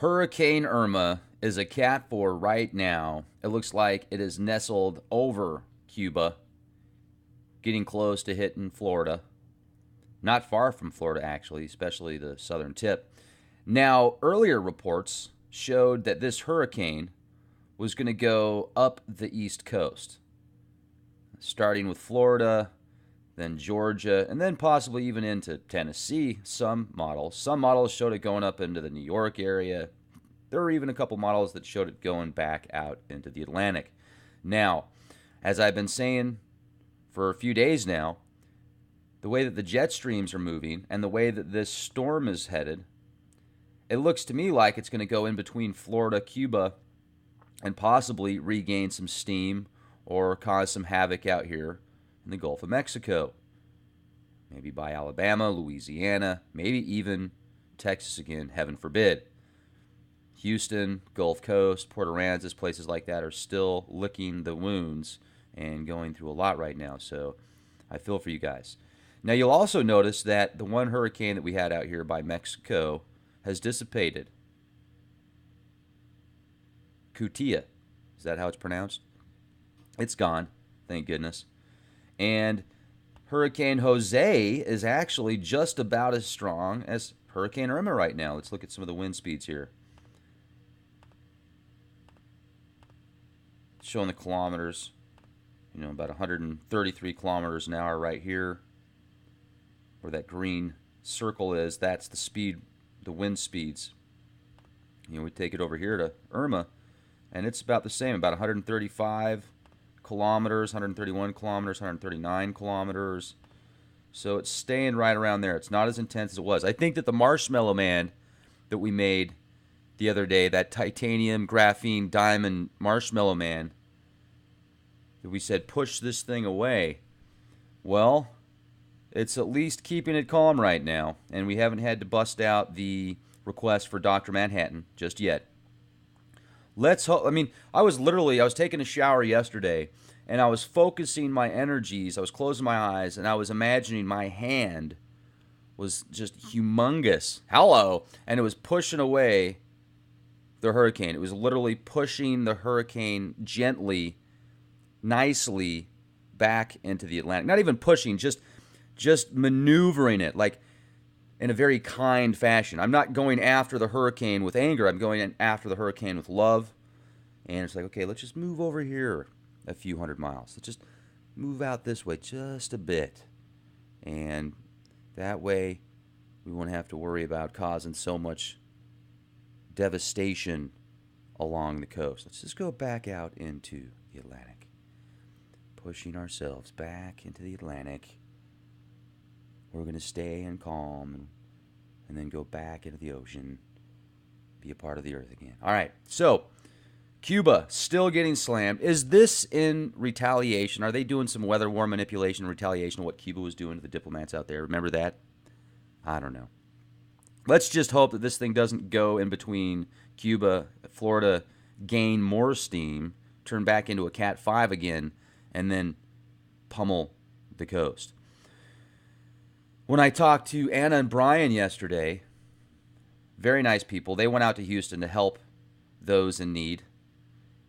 Hurricane Irma is a Cat 4 right now. It looks like it is nestled over Cuba, getting close to hitting Florida. Not far from Florida, actually, especially the southern tip. Now, earlier reports showed that this hurricane was going to go up the East Coast, starting with Florida, then Georgia, and then possibly even into Tennessee. Some models showed it going up into the New York area. There were even a couple models that showed it going back out into the Atlantic. Now, as I've been saying for a few days now, the way that the jet streams are moving and the way that this storm is headed, it looks to me like it's going to go in between Florida, Cuba, and possibly regain some steam or cause some havoc out here in the Gulf of Mexico. Maybe by Alabama, Louisiana, maybe even Texas again, heaven forbid. Houston, Gulf Coast, Port Aransas, places like that are still licking the wounds and going through a lot right now. So I feel for you guys. Now, you'll also notice that the one hurricane that we had out here by Mexico has dissipated. Cutia. Is that how it's pronounced? It's gone, thank goodness. And Hurricane Jose is actually just about as strong as Hurricane Irma right now. Let's look at some of the wind speeds here. Showing the kilometers, about 133 kilometers an hour right here. Where that green circle is, that's the speed, the wind speeds. We take it over here to Irma, and it's about the same, about 135 kilometers, 131 kilometers, 139 kilometers. So it's staying right around there. It's not as intense as it was. I think that the Marshmallow Man that we made the other day, that titanium, graphene, diamond Marshmallow Man, that we said push this thing away, well, it's at least keeping it calm right now, and we haven't had to bust out the request for Dr. Manhattan just yet. Let's hope. I was taking a shower yesterday, and I was focusing my energies. I was closing my eyes, and I was imagining my hand was just humongous. Hello. And it was pushing away the hurricane. It was literally pushing the hurricane gently, nicely back into the Atlantic. Not even pushing, just maneuvering it, like in a very kind fashion. I'm not going after the hurricane with anger. I'm going after the hurricane with love. And it's like, okay, let's just move over here a few hundred miles. Let's just move out this way just a bit. And that way we won't have to worry about causing so much devastation along the coast. Let's just go back out into the Atlantic. Pushing ourselves back into the Atlantic. We're going to stay in calm and then go back into the ocean, be a part of the earth again. All right, so Cuba still getting slammed. Is this in retaliation? Are they doing some weather war manipulation and retaliation of what Cuba was doing to the diplomats out there? Remember that? I don't know. Let's just hope that this thing doesn't go in between Cuba, Florida, gain more steam, turn back into a Cat 5 again, and then pummel the coast. When I talked to Anna and Brian yesterday, very nice people, they went out to Houston to help those in need.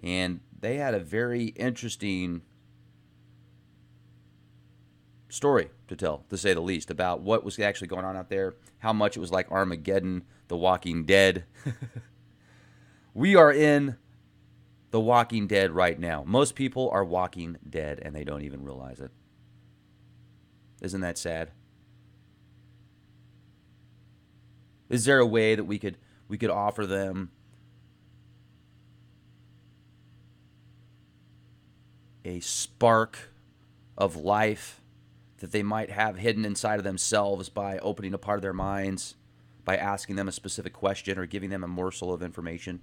And they had a very interesting story to tell, to say the least, about what was actually going on out there, how much it was like Armageddon, The Walking Dead. We are in The Walking Dead right now. Most people are walking dead and they don't even realize it. Isn't that sad? Is there a way that we could offer them a spark of life that they might have hidden inside of themselves by opening a part of their minds, by asking them a specific question or giving them a morsel of information?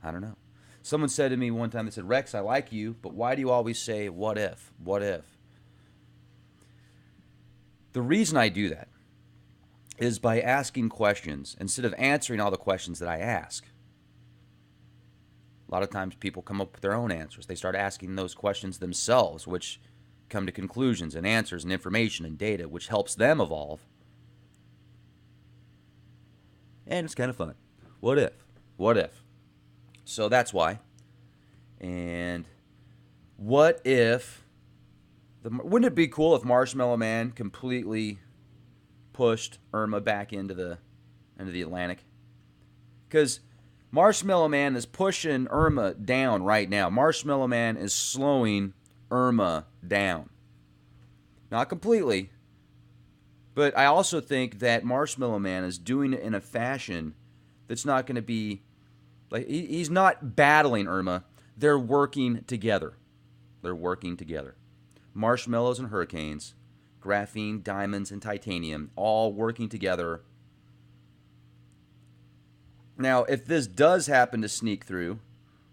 I don't know. Someone said to me one time, they said, Rex, I like you, but why do you always say, what if? What if? The reason I do that is by asking questions instead of answering all the questions that I ask. A lot of times people come up with their own answers. They start asking those questions themselves, which come to conclusions and answers and information and data, which helps them evolve. And it's kind of fun. What if? What if? So that's why. And what if... wouldn't it be cool if Marshmallow Man completely pushed Irma back into the Atlantic? Because Marshmallow Man is pushing Irma down right now. Marshmallow Man is slowing Irma down. Not completely, but I also think that Marshmallow Man is doing it in a fashion that's not going to be... like, he's not battling Irma. They're working together. They're working together. Marshmallows and hurricanes, graphene, diamonds, and titanium, all working together. Now, if this does happen to sneak through,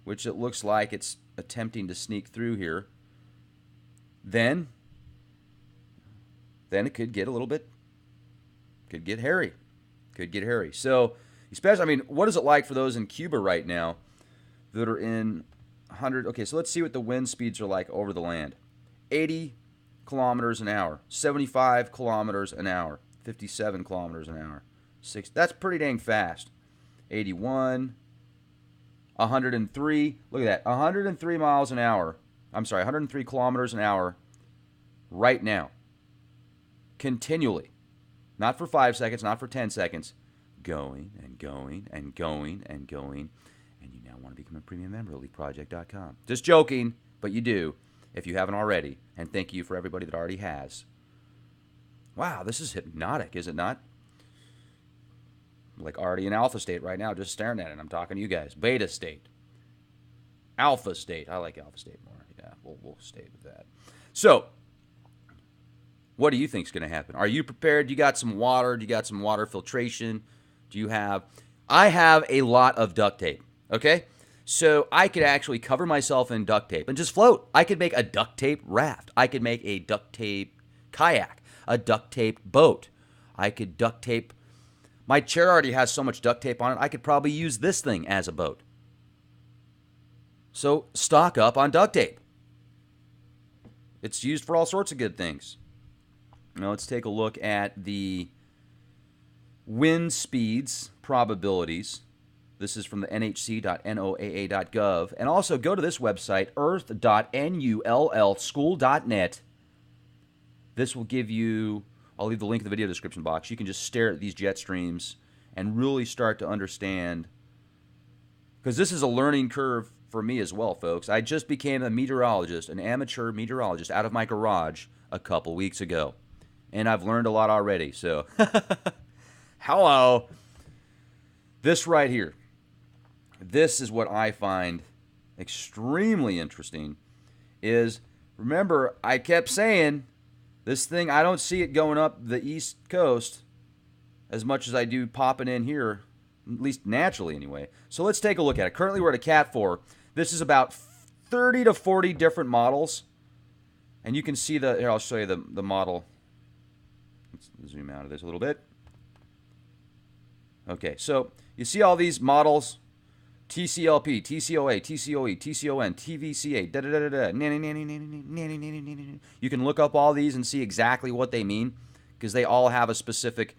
which it looks like it's attempting to sneak through here, then it could get a little bit, could get hairy. Could get hairy. So, especially, I mean, what is it like for those in Cuba right now that are in 100? Okay, so let's see what the wind speeds are like over the land. 80 kilometers an hour, 75 kilometers an hour, 57 kilometers an hour. That's pretty dang fast. 81, 103. Look at that, 103 miles an hour. I'm sorry, 103 kilometers an hour right now. Continually. Not for 5 seconds, not for 10 seconds. Going and going and going and going. And you now want to become a premium member at eliteproject.com. Just joking, but you do if you haven't already. And thank you for everybody that already has. Wow, this is hypnotic, is it not? I'm like already in alpha state right now, just staring at it. I'm talking to you guys. Beta state. Alpha state. I like alpha state more. Yeah, we'll stay with that. So, what do you think is going to happen? Are you prepared? You got some water? Do you got some water filtration? Do you have... I have a lot of duct tape, okay? So I could actually cover myself in duct tape and just float. I could make a duct tape raft. I could make a duct tape kayak, a duct tape boat. I could duct tape... My chair already has so much duct tape on it, I could probably use this thing as a boat. So stock up on duct tape. It's used for all sorts of good things. Now let's take a look at the wind speeds probabilities. This is from the nhc.noaa.gov. And also go to this website, earth.nullschool.net. This will give you, I'll leave the link in the video description box. You can just stare at these jet streams and really start to understand. Because this is a learning curve for me as well, folks. I just became a meteorologist, an amateur meteorologist out of my garage a couple weeks ago. And I've learned a lot already, so hello. This right here, this is what I find extremely interesting is, remember, I kept saying this thing, I don't see it going up the East Coast as much as I do popping in here, at least naturally anyway. So let's take a look at it. Currently we're at a Cat 4. This is about 30 to 40 different models. And you can see here, I'll show you the model. Let's zoom out of this a little bit. Okay, so you see all these models. TCLP, TCOA, TCOE, TCON, TVCA, da-da-da-da-da. You can look up all these and see exactly what they mean because they all have a specific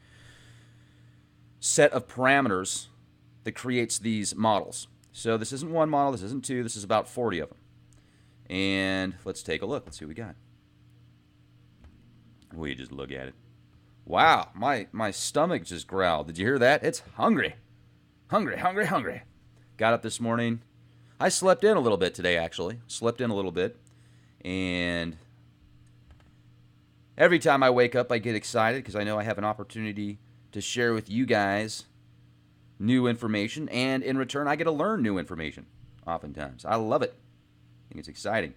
set of parameters that creates these models. So this isn't one model, this isn't two, this is about 40 of them. And let's take a look. Let's see what we got. Will you just look at it? Wow, my stomach just growled. Did you hear that? It's hungry. Hungry, hungry, hungry. Got up this morning. I slept in a little bit today, actually. Slept in a little bit. And every time I wake up, I get excited because I know I have an opportunity to share with you guys new information. And in return, I get to learn new information oftentimes. I love it. I think it's exciting.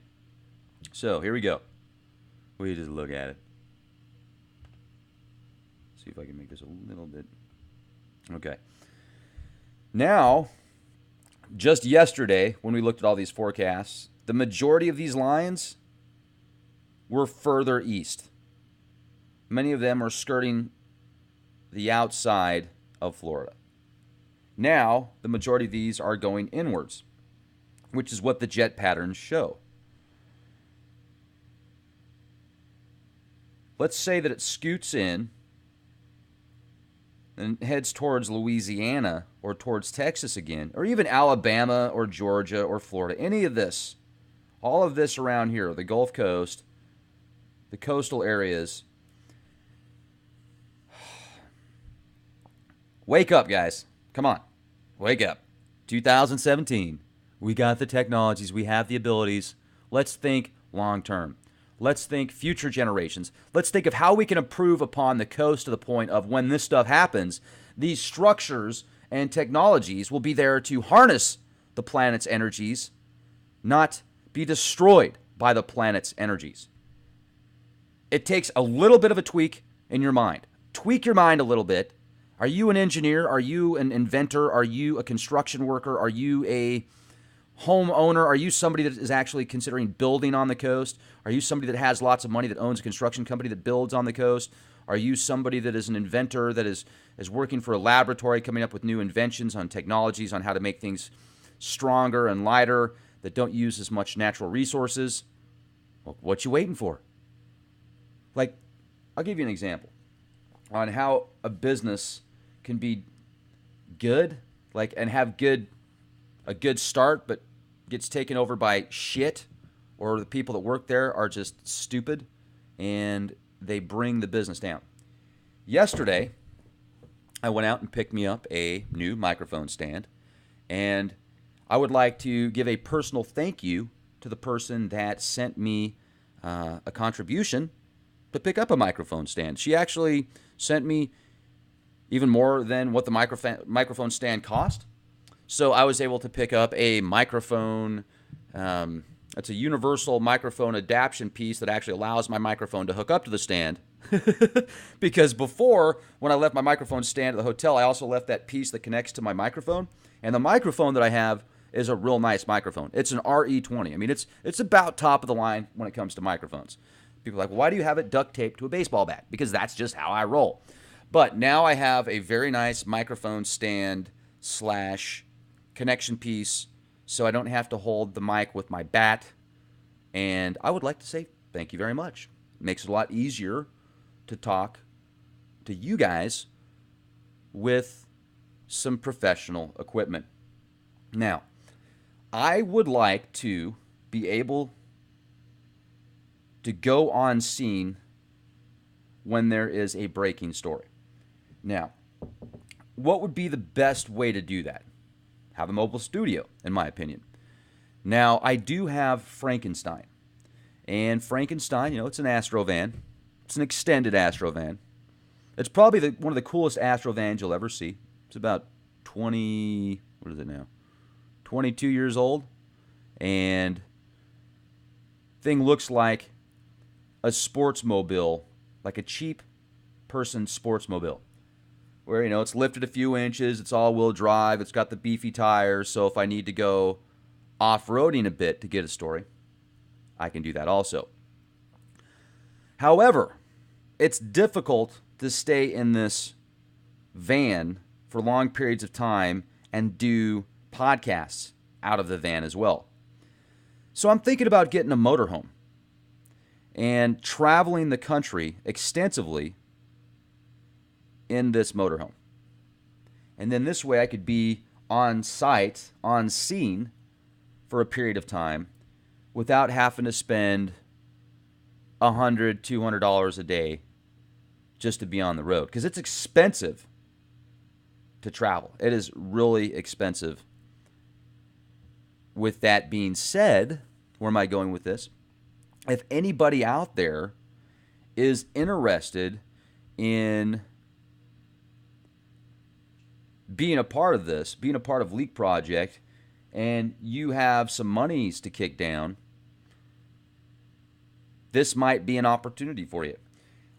So, here we go. We just look at it. See if I can make this a little bit. Okay. Now, just yesterday, when we looked at all these forecasts, the majority of these lines were further east. Many of them are skirting the outside of Florida. Now, the majority of these are going inwards, which is what the jet patterns show. Let's say that it scoots in and heads towards Louisiana or towards Texas again, or even Alabama or Georgia or Florida, any of this, all of this around here, the Gulf Coast, the coastal areas, wake up, guys. Come on. Wake up. 2017. We got the technologies. We have the abilities. Let's think long term. Let's think future generations. Let's think of how we can improve upon the coast to the point of when this stuff happens, these structures and technologies will be there to harness the planet's energies, not be destroyed by the planet's energies. It takes a little bit of a tweak in your mind. Tweak your mind a little bit. Are you an engineer? Are you an inventor? Are you a construction worker? Are you a homeowner? Are you somebody that is actually considering building on the coast? Are you somebody that has lots of money that owns a construction company that builds on the coast? Are you somebody that is an inventor that is working for a laboratory coming up with new inventions on technologies on how to make things stronger and lighter that don't use as much natural resources? Well, what you waiting for? Like, I'll give you an example on how a business can be good, like, and have a good start, but gets taken over by shit, or the people that work there are just stupid and they bring the business down. Yesterday, I went out and picked me up a new microphone stand, and I would like to give a personal thank you to the person that sent me a contribution to pick up a microphone stand. She actually sent me even more than what the microphone stand cost. So I was able to pick up a microphone. It's a universal microphone adaptation piece that actually allows my microphone to hook up to the stand. Because before, when I left my microphone stand at the hotel, I also left that piece that connects to my microphone. And the microphone that I have is a real nice microphone. It's an RE20. I mean, it's about top of the line when it comes to microphones. People are like, why do you have it duct taped to a baseball bat? Because that's just how I roll. But now I have a very nice microphone stand / connection piece, so I don't have to hold the mic with my bat. And I would like to say thank you very much. It makes it a lot easier to talk to you guys with some professional equipment. Now, I would like to be able to go on scene when there is a breaking story. Now, what would be the best way to do that? Have a mobile studio, in my opinion. Now, I do have Frankenstein. And Frankenstein, it's an Astrovan. It's an extended Astrovan. It's probably one of the coolest Astrovans you'll ever see. It's about 22 years old. And thing looks like a sportsmobile, like a cheap person sportsmobile. Where, it's lifted a few inches, it's all-wheel drive, it's got the beefy tires, so if I need to go off-roading a bit to get a story, I can do that also. However, it's difficult to stay in this van for long periods of time and do podcasts out of the van as well. So I'm thinking about getting a motorhome and traveling the country extensively in this motorhome. And then this way I could be on site, on scene for a period of time without having to spend $100, $200 a day just to be on the road. Because it's expensive to travel. It is really expensive. With that being said, where am I going with this? If anybody out there is interested in being a part of this, being a part of Leak Project, and you have some monies to kick down, this might be an opportunity for you.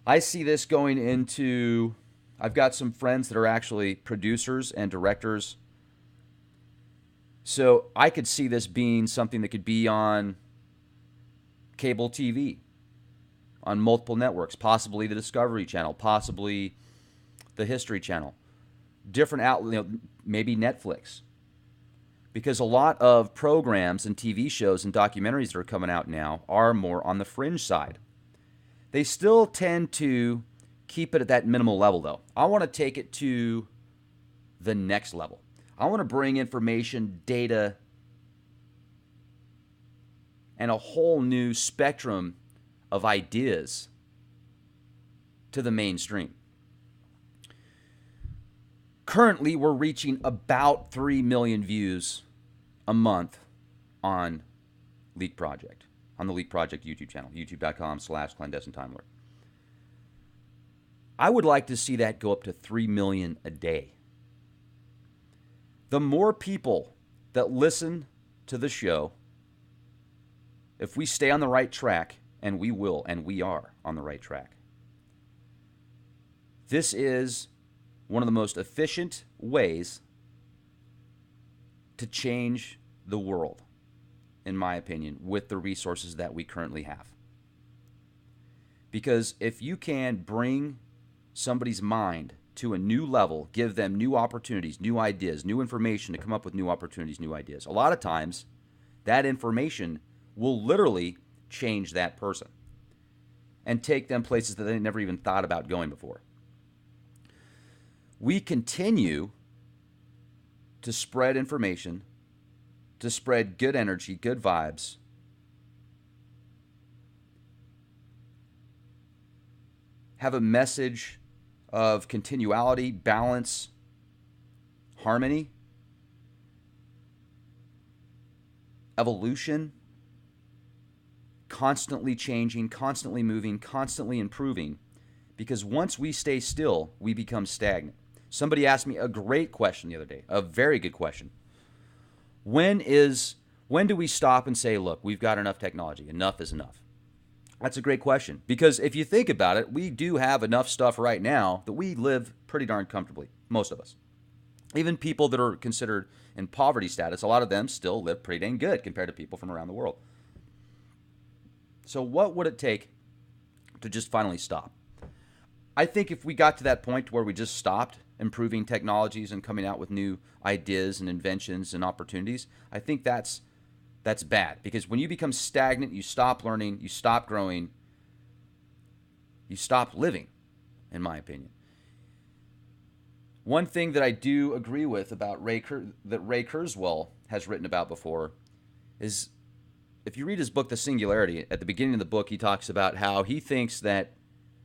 I see this going into, I've got some friends that are actually producers and directors, so I could see this being something that could be on cable TV, on multiple networks, possibly the Discovery Channel, possibly the History Channel. Different outlets, maybe Netflix. Because a lot of programs and TV shows and documentaries that are coming out now are more on the fringe side. They still tend to keep it at that minimal level, though. I want to take it to the next level. I want to bring information, data, and a whole new spectrum of ideas to the mainstream. Currently, we're reaching about 3 million views a month on Leak Project, on the Leak Project YouTube channel, youtube.com/clandestine time lord. I would like to see that go up to 3 million a day. The more people that listen to the show, if we stay on the right track, and we will, and we are on the right track, this is one of the most efficient ways to change the world, in my opinion, with the resources that we currently have. Because if you can bring somebody's mind to a new level, give them new opportunities, new ideas, new information to come up with new opportunities, new ideas, a lot of times that information will literally change that person and take them places that they never even thought about going before. We continue to spread information, to spread good energy, good vibes, have a message of continuality, balance, harmony, evolution, constantly changing, constantly moving, constantly improving. Because once we stay still, we become stagnant. Somebody asked me a great question the other day, a very good question. When do we stop and say, look, we've got enough technology, enough is enough? That's a great question, because if you think about it, we do have enough stuff right now that we live pretty darn comfortably, most of us. Even people that are considered in poverty status, a lot of them still live pretty dang good compared to people from around the world. So what would it take to just finally stop? I think if we got to that point where we just stopped improving technologies and coming out with new ideas and inventions and opportunities, I think that's bad. Because when you become stagnant, you stop learning, you stop growing, you stop living, in my opinion. One thing that I do agree with about that Ray Kurzweil has written about before is, if you read his book, The Singularity, at the beginning of the book, he talks about how he thinks that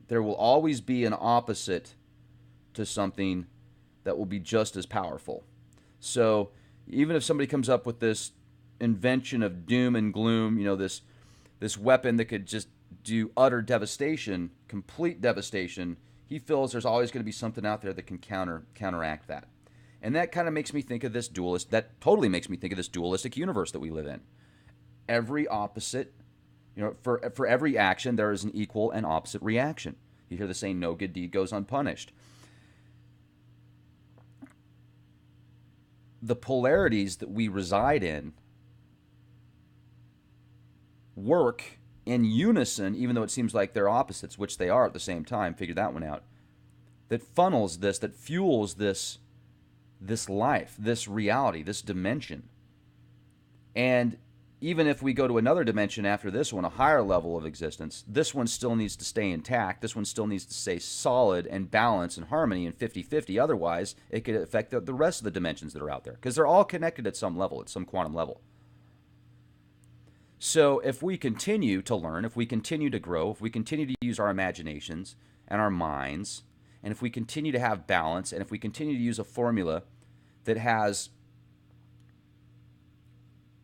there will always be an opposite to something that will be just as powerful. So even if somebody comes up with this invention of doom and gloom, this weapon that could just do utter devastation, complete devastation, he feels there's always going to be something out there that can counteract that. And that kind of makes me think of this totally makes me think of this dualistic universe that we live in. Every opposite, for every action, there is an equal and opposite reaction. You hear the saying, no good deed goes unpunished. The polarities that we reside in work in unison, even though it seems like they're opposites, which they are at the same time. Figure that one out. That funnels this, that fuels this life, this reality, this dimension. And even if we go to another dimension after this one, a higher level of existence, this one still needs to stay intact. This one still needs to stay solid and balanced and harmony and 50-50. Otherwise, it could affect the rest of the dimensions that are out there, because they're all connected at some level, at some quantum level. So if we continue to learn, if we continue to grow, if we continue to use our imaginations and our minds, and if we continue to have balance, and if we continue to use a formula that has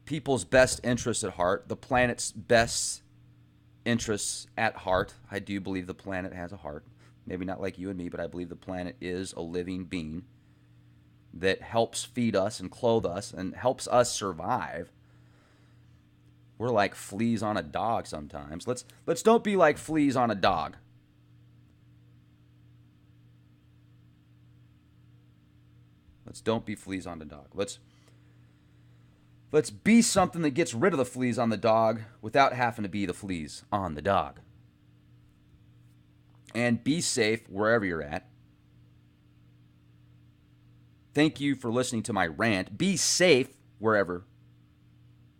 people's best interests at heart, the planet's best interests at heart. I do believe the planet has a heart. Maybe not like you and me, but I believe the planet is a living being that helps feed us and clothe us and helps us survive. We're like fleas on a dog sometimes. Let's don't be like fleas on a dog. Let's don't be fleas on a dog. Let's be something that gets rid of the fleas on the dog without having to be the fleas on the dog. And be safe wherever you're at. Thank you for listening to my rant. Be safe wherever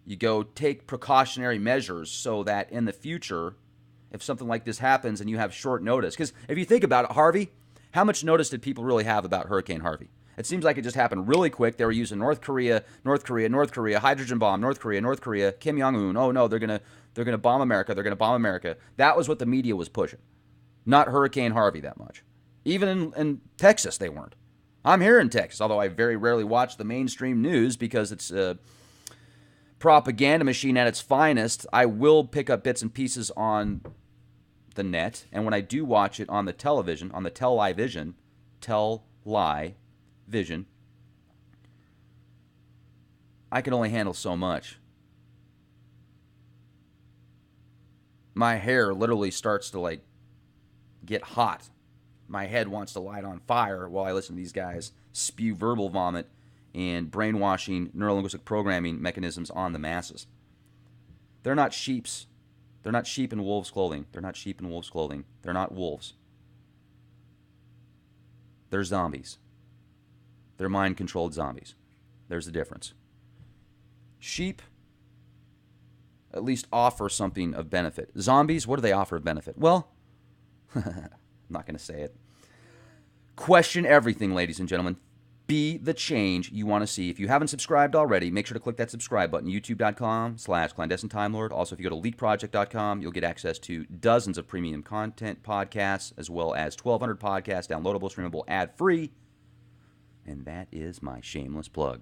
you go. Take precautionary measures so that in the future, if something like this happens and you have short notice. Because if you think about it, Harvey, how much notice did people really have about Hurricane Harvey? It seems like it just happened really quick. They were using North Korea, hydrogen bomb, North Korea, Kim Jong-un. Oh no, they're gonna bomb America. They're gonna bomb America. That was what the media was pushing, not Hurricane Harvey that much. Even in Texas, they weren't. I'm here in Texas, although I very rarely watch the mainstream news because it's a propaganda machine at its finest. I will pick up bits and pieces on the net, and when I do watch it on the television, on the Tell-Lie-Vision, I can only handle so much. My hair literally starts to like get hot. My head wants to light on fire while I listen to these guys spew verbal vomit and brainwashing neurolinguistic programming mechanisms on the masses. They're not sheeps. They're not sheep in wolves' clothing. They're not sheep in wolves' clothing. They're not wolves. They're zombies. They're mind-controlled zombies. There's the difference. Sheep at least offer something of benefit. Zombies, what do they offer of benefit? Well, I'm not going to say it. Question everything, ladies and gentlemen. Be the change you want to see. If you haven't subscribed already, make sure to click that subscribe button. YouTube.com/Clandestine Time Lord. Also, if you go to leakproject.com, you'll get access to dozens of premium content podcasts, as well as 1,200 podcasts, downloadable, streamable, ad-free. And that is my shameless plug.